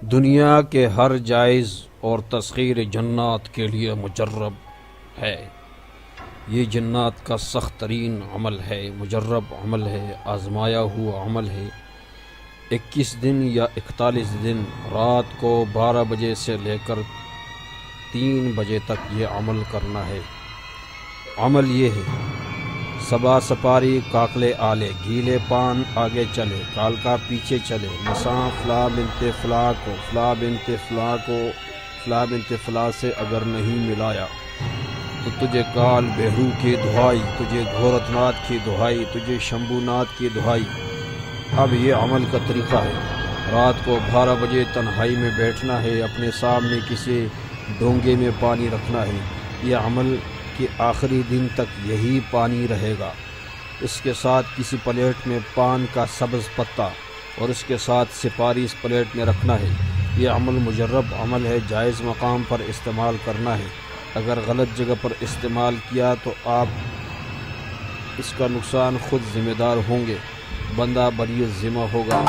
دنیا کے ہر جائز اور تسخیر جنات کے لیے مجرب ہے۔ یہ جنات کا سخت ترین عمل ہے، مجرب عمل ہے، آزمایا ہوا عمل ہے۔ 21 دن یا 41 دن رات کو 12 بجے سے لے کر 3 بجے تک یہ عمل کرنا ہے۔ عمل یہ ہے: صبا سپاری کاکلے آلے، گیلے پان آگے چلے، کالکا پیچھے چلے، مساں فلاں بنت فلاں کو، فلاں بنت فلاں کو فلاں بنت فلاں سے اگر نہیں ملایا تو تجھے کال بہرو کی دہائی، تجھے گھورت ناتھ کی دہائی، تجھے شمبھو ناتھ کی دہائی۔ اب یہ عمل کا طریقہ ہے: رات کو 12 بجے تنہائی میں بیٹھنا ہے، اپنے سامنے کسی ڈونگے میں پانی رکھنا ہے۔ یہ عمل کے آخری دن تک یہی پانی رہے گا۔ اس کے ساتھ کسی پلیٹ میں پان کا سبز پتا اور اس کے ساتھ سپاری اس پلیٹ میں رکھنا ہے۔ یہ عمل مجرب عمل ہے، جائز مقام پر استعمال کرنا ہے۔ اگر غلط جگہ پر استعمال کیا تو آپ اس کا نقصان خود ذمہ دار ہوں گے، بندہ بری الذمہ ہوگا۔